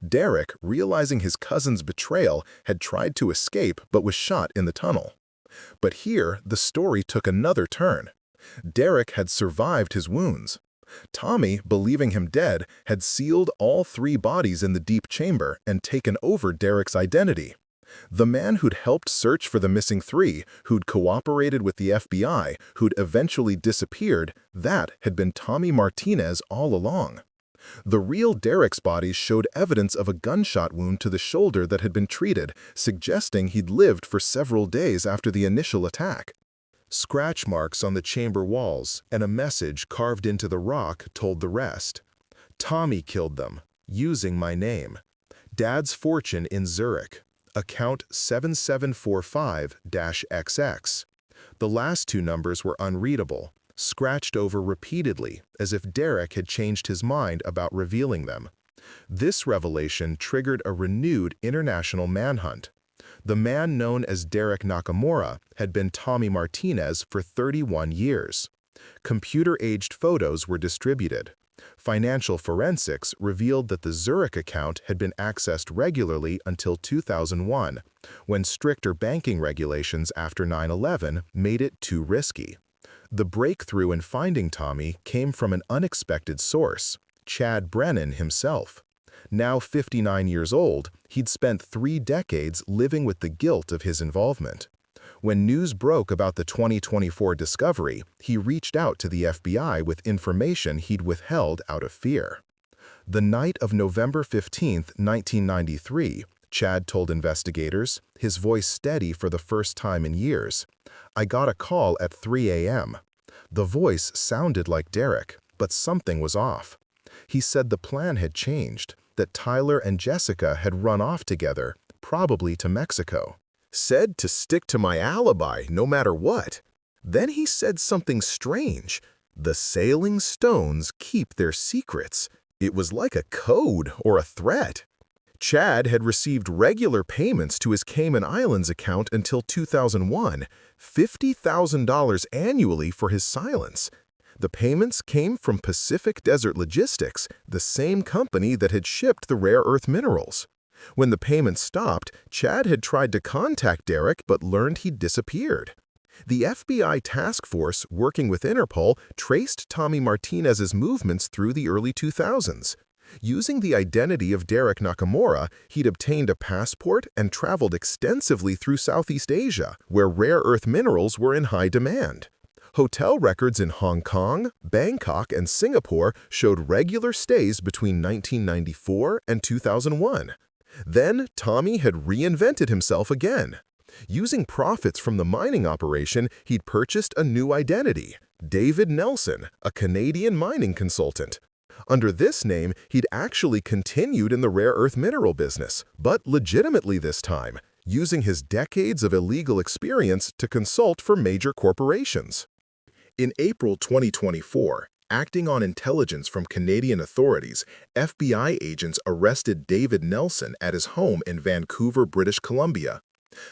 Derek, realizing his cousin's betrayal, had tried to escape but was shot in the tunnel. But here, the story took another turn. Derek had survived his wounds. Tommy, believing him dead, had sealed all 3 bodies in the deep chamber and taken over Derek's identity. The man who'd helped search for the missing 3, who'd cooperated with the FBI, who'd eventually disappeared, that had been Tommy Martinez all along. The real Derek's bodies showed evidence of a gunshot wound to the shoulder that had been treated, suggesting he'd lived for several days after the initial attack. Scratch marks on the chamber walls and a message carved into the rock told the rest. Tommy killed them, using my name. Dad's fortune in Zurich. Account 7745-XX. The last 2 numbers were unreadable, scratched over repeatedly, as if Derek had changed his mind about revealing them. This revelation triggered a renewed international manhunt. The man known as Derek Nakamura had been Tommy Martinez for 31 years. Computer-aged photos were distributed. Financial forensics revealed that the Zurich account had been accessed regularly until 2001, when stricter banking regulations after 9/11 made it too risky. The breakthrough in finding Tommy came from an unexpected source, Chad Brennan himself. Now 59 years old, he'd spent 3 decades living with the guilt of his involvement. When news broke about the 2024 discovery, he reached out to the FBI with information he'd withheld out of fear. The night of November 15, 1993, Chad told investigators, his voice steady for the first time in years, "I got a call at 3 a.m. The voice sounded like Derek, but something was off. He said the plan had changed, that Tyler and Jessica had run off together, probably to Mexico. Said to stick to my alibi no matter what. Then he said something strange. The sailing stones keep their secrets. It was like a code or a threat. Chad had received regular payments to his Cayman Islands account until 2001, $50,000 annually for his silence. The payments came from Pacific Desert Logistics, the same company that had shipped the rare earth minerals. When the payments stopped, Chad had tried to contact Derek but learned he'd disappeared. The FBI task force, working with Interpol, traced Tommy Martinez's movements through the early 2000s. Using the identity of Derek Nakamura, he'd obtained a passport and traveled extensively through Southeast Asia, where rare earth minerals were in high demand. Hotel records in Hong Kong, Bangkok, and Singapore showed regular stays between 1994 and 2001. Then, Tommy had reinvented himself again. Using profits from the mining operation, he'd purchased a new identity, David Nelson, a Canadian mining consultant. Under this name, he'd actually continued in the rare earth mineral business, but legitimately this time, using his decades of illegal experience to consult for major corporations. In April 2024, acting on intelligence from Canadian authorities, FBI agents arrested David Nelson at his home in Vancouver, British Columbia.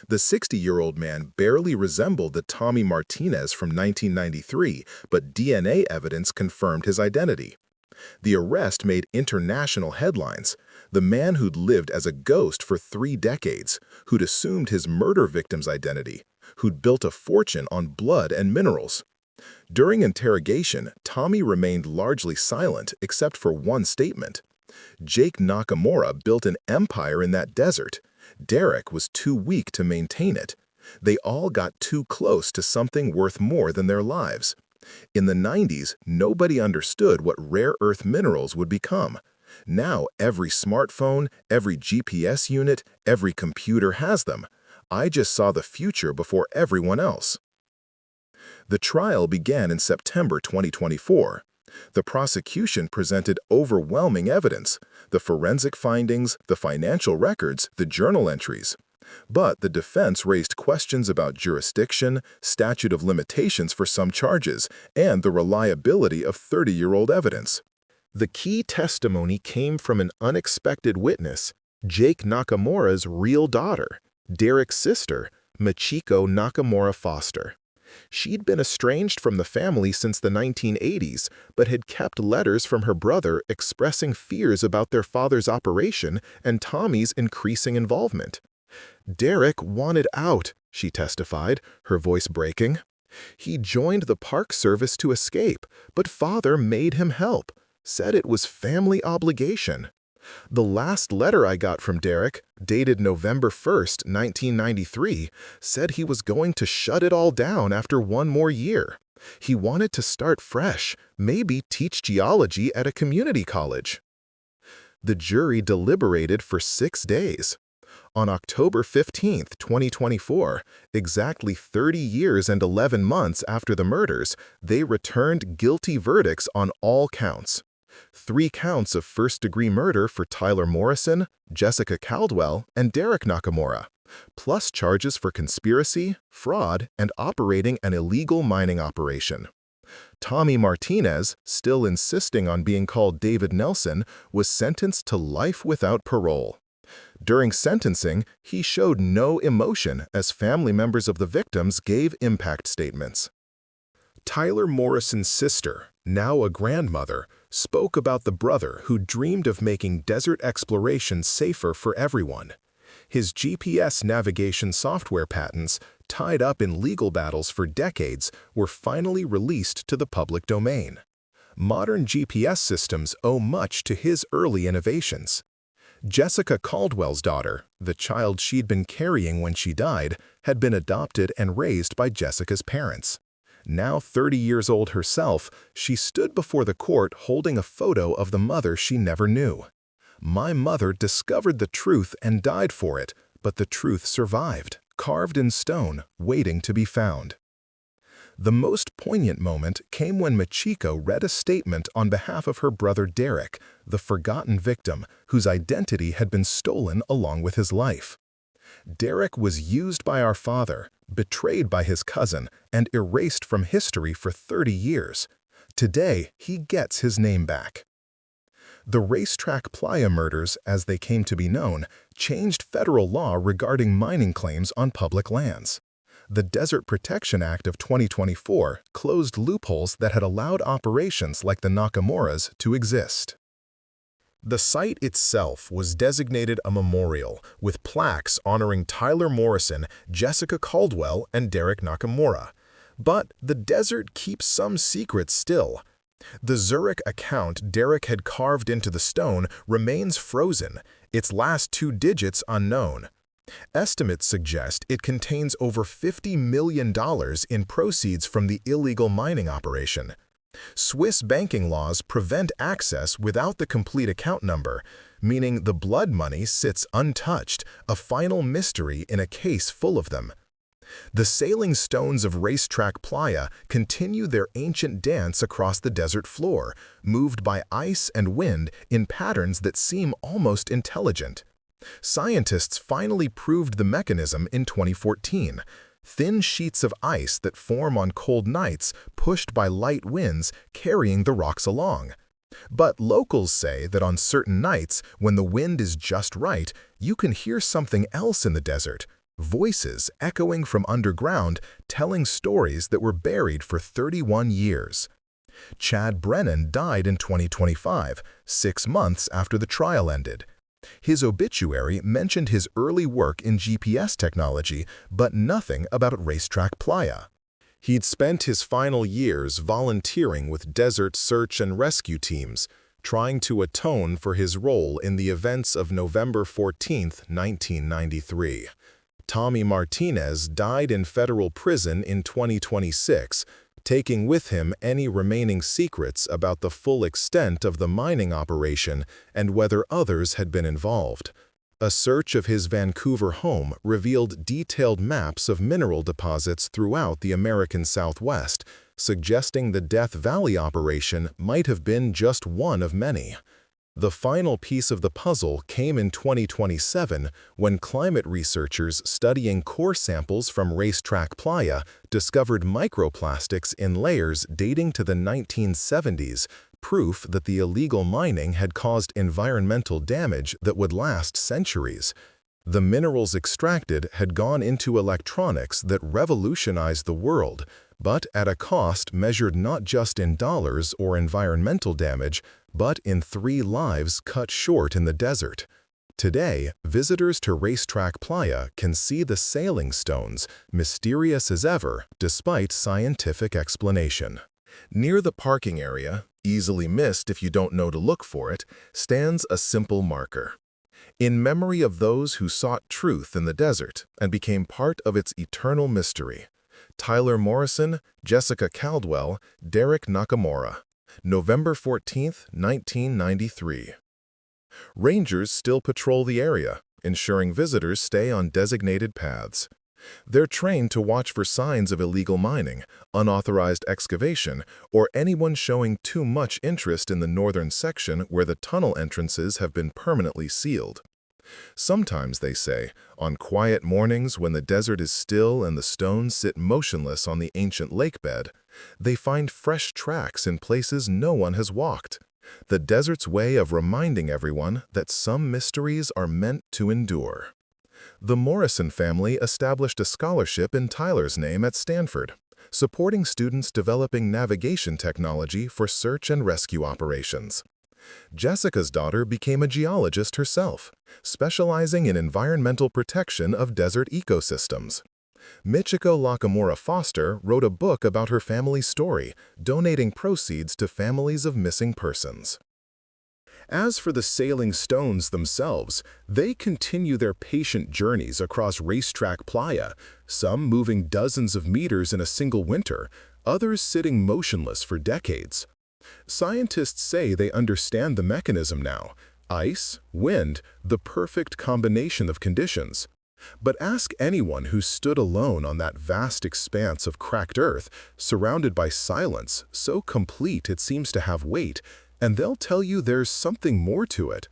The 60-year-old man barely resembled the Tommy Martinez from 1993, but DNA evidence confirmed his identity. The arrest made international headlines. The man who'd lived as a ghost for 3 decades, who'd assumed his murder victim's identity, who'd built a fortune on blood and minerals. During interrogation, Tommy remained largely silent except for one statement. Jake Nakamura built an empire in that desert. Derek was too weak to maintain it. They all got too close to something worth more than their lives. In the 90s, nobody understood what rare earth minerals would become. Now every smartphone, every GPS unit, every computer has them. I just saw the future before everyone else. The trial began in September 2024. The prosecution presented overwhelming evidence, the forensic findings, the financial records, the journal entries. But the defense raised questions about jurisdiction, statute of limitations for some charges, and the reliability of 30-year-old evidence. The key testimony came from an unexpected witness, Jake Nakamura's real daughter, Derek's sister, Michiko Nakamura Foster. She'd been estranged from the family since the 1980s, but had kept letters from her brother expressing fears about their father's operation and Tommy's increasing involvement. Derek wanted out, she testified, her voice breaking. He joined the Park Service to escape, but father made him help, said it was family obligation. The last letter I got from Derek, dated November 1st, 1993, said he was going to shut it all down after one more year. He wanted to start fresh, maybe teach geology at a community college. The jury deliberated for 6 days. On October 15, 2024, exactly 30 years and 11 months after the murders, they returned guilty verdicts on all counts. 3 counts of first-degree murder for Tyler Morrison, Jessica Caldwell, and Derek Nakamura, plus charges for conspiracy, fraud, and operating an illegal mining operation. Tommy Martinez, still insisting on being called David Nelson, was sentenced to life without parole. During sentencing, he showed no emotion as family members of the victims gave impact statements. Tyler Morrison's sister, now a grandmother, spoke about the brother who dreamed of making desert exploration safer for everyone. His GPS navigation software patents, tied up in legal battles for decades, were finally released to the public domain. Modern GPS systems owe much to his early innovations. Jessica Caldwell's daughter, the child she'd been carrying when she died, had been adopted and raised by Jessica's parents. Now 30 years old herself, she stood before the court holding a photo of the mother she never knew. "My mother discovered the truth and died for it, but the truth survived, carved in stone, waiting to be found." The most poignant moment came when Michiko read a statement on behalf of her brother Derek, the forgotten victim whose identity had been stolen along with his life. "Derek was used by our father, betrayed by his cousin, and erased from history for 30 years. Today, he gets his name back." The Racetrack Playa murders, as they came to be known, changed federal law regarding mining claims on public lands. the Desert Protection Act of 2024 closed loopholes that had allowed operations like the Nakamura's to exist. The site itself was designated a memorial, with plaques honoring Tyler Morrison, Jessica Caldwell, and Derek Nakamura. But the desert keeps some secrets still. The Zurich account Derek had carved into the stone remains frozen, its last 2 digits unknown. Estimates suggest it contains over $50 million in proceeds from the illegal mining operation. Swiss banking laws prevent access without the complete account number, meaning the blood money sits untouched, a final mystery in a case full of them. The sailing stones of Racetrack Playa continue their ancient dance across the desert floor, moved by ice and wind in patterns that seem almost intelligent. Scientists finally proved the mechanism in 2014. Thin sheets of ice that form on cold nights pushed by light winds carrying the rocks along. But locals say that on certain nights, when the wind is just right, you can hear something else in the desert. Voices echoing from underground, telling stories that were buried for 31 years. Chad Brennan died in 2025, 6 months after the trial ended. His obituary mentioned his early work in GPS technology, but nothing about Racetrack Playa. He'd spent his final years volunteering with desert search and rescue teams, trying to atone for his role in the events of November 14, 1993. Tommy Martinez died in federal prison in 2026, taking with him any remaining secrets about the full extent of the mining operation and whether others had been involved. A search of his Vancouver home revealed detailed maps of mineral deposits throughout the American Southwest, suggesting the Death Valley operation might have been just one of many. The final piece of the puzzle came in 2027 when climate researchers studying core samples from Racetrack Playa discovered microplastics in layers dating to the 1970s, proof that the illegal mining had caused environmental damage that would last centuries. The minerals extracted had gone into electronics that revolutionized the world, but at a cost measured not just in dollars or environmental damage, but in 3 lives cut short in the desert. Today, visitors to Racetrack Playa can see the sailing stones, mysterious as ever despite scientific explanation. Near the parking area, easily missed if you don't know to look for it, stands a simple marker. In memory of those who sought truth in the desert and became part of its eternal mystery. Tyler Morrison, Jessica Caldwell, Derek Nakamura. November 14, 1993. Rangers still patrol the area, ensuring visitors stay on designated paths. They're trained to watch for signs of illegal mining, unauthorized excavation, or anyone showing too much interest in the northern section where the tunnel entrances have been permanently sealed. Sometimes, they say, on quiet mornings when the desert is still and the stones sit motionless on the ancient lake bed, they find fresh tracks in places no one has walked. The desert's way of reminding everyone that some mysteries are meant to endure. The Morrison family established a scholarship in Tyler's name at Stanford, supporting students developing navigation technology for search and rescue operations. Jessica's daughter became a geologist herself, specializing in environmental protection of desert ecosystems. Michiko Nakamura Foster wrote a book about her family's story, donating proceeds to families of missing persons. As for the sailing stones themselves, they continue their patient journeys across Racetrack Playa, some moving dozens of meters in a single winter, others sitting motionless for decades. Scientists say they understand the mechanism now: ice, wind, the perfect combination of conditions. But ask anyone who stood alone on that vast expanse of cracked earth, surrounded by silence so complete it seems to have weight, and they'll tell you there's something more to it.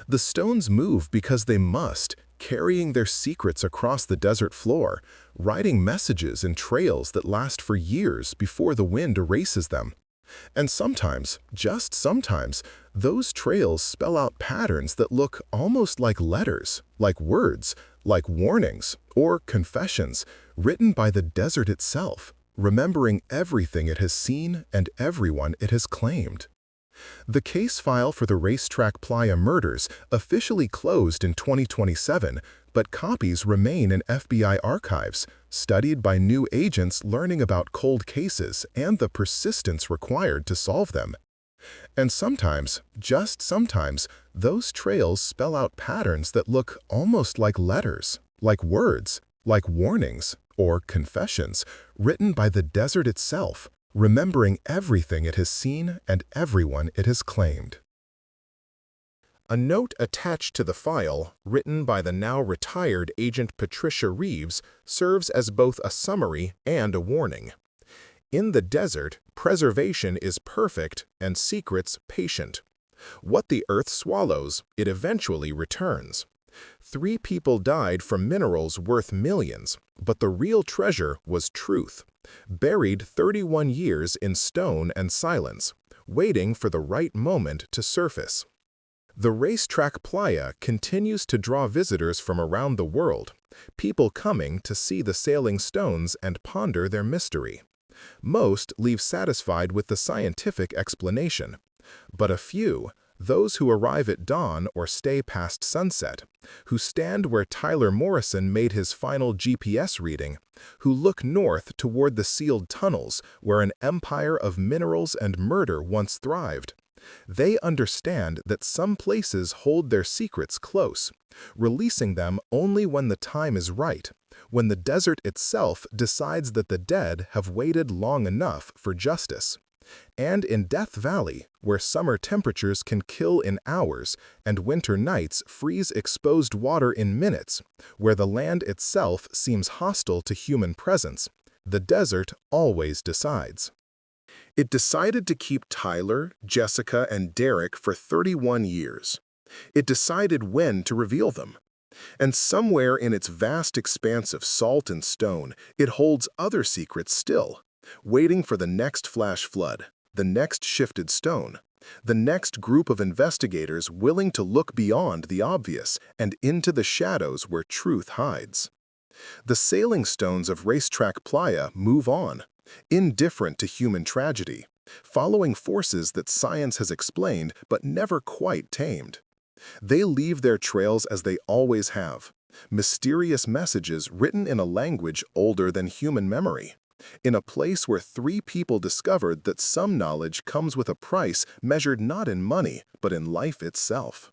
The stones move because they must, carrying their secrets across the desert floor, writing messages in trails that last for years before the wind erases them. And sometimes, just sometimes, those trails spell out patterns that look almost like letters, like words, like warnings or confessions written by the desert itself, remembering everything it has seen and everyone it has claimed. The case file for the Racetrack Playa murders officially closed in 2027, but copies remain in FBI archives, studied by new agents learning about cold cases and the persistence required to solve them. And sometimes, just sometimes, those trails spell out patterns that look almost like letters, like words, like warnings, or confessions, written by the desert itself, remembering everything it has seen and everyone it has claimed. A note attached to the file, written by the now retired Agent Patricia Reeves, serves as both a summary and a warning. In the desert, preservation is perfect and secrets patient. What the earth swallows, it eventually returns. 3 people died from minerals worth millions, but the real treasure was truth, buried 31 years in stone and silence, waiting for the right moment to surface. The Racetrack Playa continues to draw visitors from around the world, people coming to see the sailing stones and ponder their mystery. Most leave satisfied with the scientific explanation, but a few, those who arrive at dawn or stay past sunset, who stand where Tyler Morrison made his final GPS reading, who look north toward the sealed tunnels where an empire of minerals and murder once thrived, they understand that some places hold their secrets close, releasing them only when the time is right, when the desert itself decides that the dead have waited long enough for justice. And in Death Valley, where summer temperatures can kill in hours and winter nights freeze exposed water in minutes, where the land itself seems hostile to human presence, the desert always decides. It decided to keep Tyler, Jessica, and Derek for 31 years. It decided when to reveal them. And somewhere in its vast expanse of salt and stone, it holds other secrets still, waiting for the next flash flood, the next shifted stone, the next group of investigators willing to look beyond the obvious and into the shadows where truth hides. The sailing stones of Racetrack Playa move on, indifferent to human tragedy, following forces that science has explained but never quite tamed. They leave their trails as they always have, mysterious messages written in a language older than human memory, in a place where 3 people discovered that some knowledge comes with a price measured not in money but in life itself.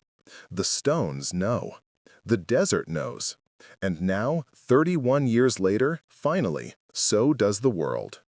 The stones know. The desert knows. And now, 31 years later, finally, so does the world.